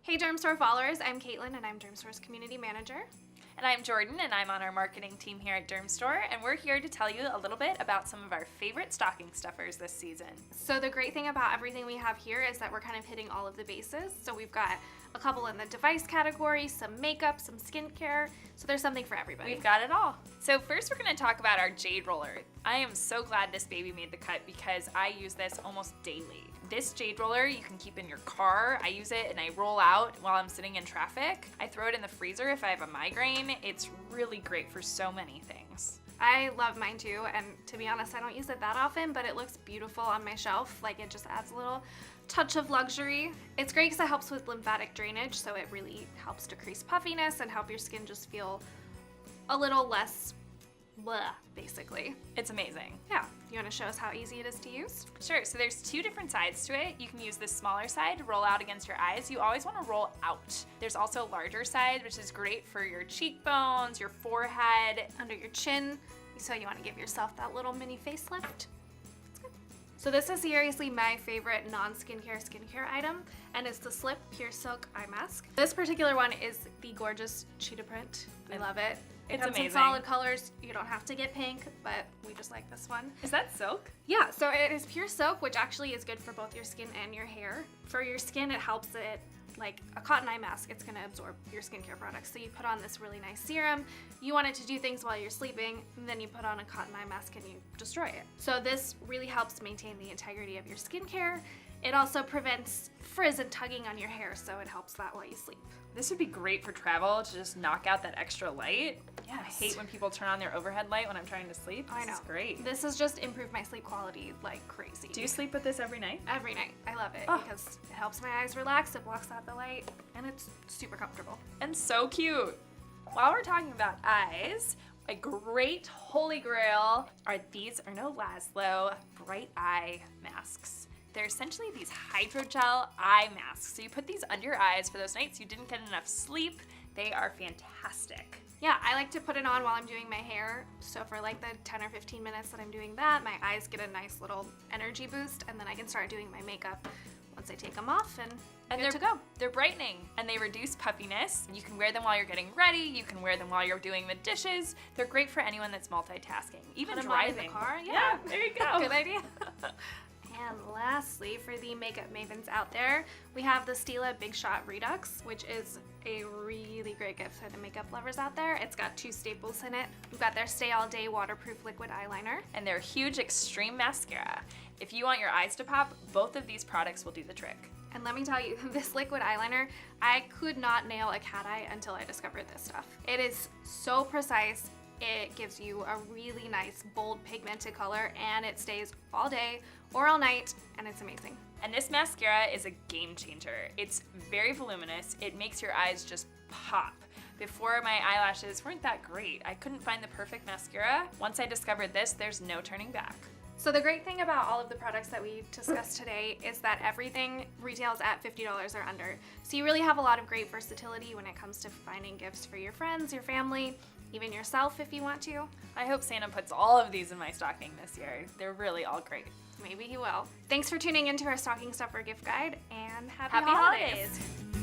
Hey Dermstore followers, I'm Caitlin and I'm Dermstore's community manager. And I'm Jordan and I'm on our marketing team here at Dermstore, and we're here to tell you a little bit about some of our favorite stocking stuffers this season. So the great thing about everything we have here is that we're kind of hitting all of the bases. So we've got a couple in the device category, some makeup, some skincare, so there's something for everybody. We've got it all. So first we're going to talk about our Jade Roller. I am so glad this baby made the cut because I use this almost daily. This Jade Roller you can keep in your car. I use it and I roll out while I'm sitting in traffic. I throw it in the freezer if I have a migraine. It's really great for so many things. I love mine too, and to be honest, I don't use it that often, but it looks beautiful on my shelf. Like, it just adds a little touch of luxury. It's great because it helps with lymphatic drainage, so it really helps decrease puffiness and help your skin just feel a little less blah, basically. It's amazing. Yeah. You want to show us how easy it is to use? Sure. So there's two different sides to it. You can use the smaller side to roll out against your eyes. You always want to roll out. There's also a larger side, which is great for your cheekbones, your forehead, under your chin. So you want to give yourself that little mini facelift. So this is seriously my favorite skincare item, and it's the Slip Pure Silk Eye Mask. This particular one is the gorgeous cheetah print. I love it. It's comes amazing. in solid colors. You don't have to get pink, but we just like this one. Is that silk? Yeah, so it is pure silk, which actually is good for both your skin and your hair. For your skin, it helps it, like a cotton eye mask, it's gonna absorb your skincare products. So you put on this really nice serum, you want it to do things while you're sleeping, and then you put on a cotton eye mask and you destroy it. So this really helps maintain the integrity of your skincare. It also prevents frizz and tugging on your hair, so it helps that while you sleep. This would be great for travel to just knock out that extra light. Yes. I hate when people turn on their overhead light when I'm trying to sleep. I know. This is great. This has just improved my sleep quality like crazy. Do you sleep with this every night? Every night. I love it because it helps my eyes relax, it blocks out the light, and it's super comfortable. And so cute. While we're talking about eyes, a great holy grail are these Erno Laszlo bright eye masks. They're essentially these hydrogel eye masks. So you put these under your eyes for those nights you didn't get enough sleep. They are fantastic. Yeah, I like to put it on while I'm doing my hair. So for like the 10 or 15 minutes that I'm doing that, my eyes get a nice little energy boost, and then I can start doing my makeup once I take them off and good to go. They're brightening and they reduce puffiness. You can wear them while you're getting ready. You can wear them while you're doing the dishes. They're great for anyone that's multitasking, even Put them on driving. in the car. Yeah, there you go. Good idea. And lastly, for the makeup mavens out there, we have the Stila Big Shot Redux, which is a really great gift for the makeup lovers out there. It's got 2 staples in it. We've got their Stay All Day waterproof liquid eyeliner. And their huge extreme mascara. If you want your eyes to pop, both of these products will do the trick. And let me tell you, this liquid eyeliner, I could not nail a cat eye until I discovered this stuff. It is so precise. It gives you a really nice, bold, pigmented color, and it stays all day or all night, and it's amazing. And this mascara is a game changer. It's very voluminous. It makes your eyes just pop. Before, my eyelashes weren't that great. I couldn't find the perfect mascara. Once I discovered this, there's no turning back. So the great thing about all of the products that we discussed today is that everything retails at $50 or under. So you really have a lot of great versatility when it comes to finding gifts for your friends, your family, even yourself if you want to. I hope Santa puts all of these in my stocking this year. They're really all great. Maybe he will. Thanks for tuning into our stocking stuffer gift guide, and happy Happy holidays. holidays.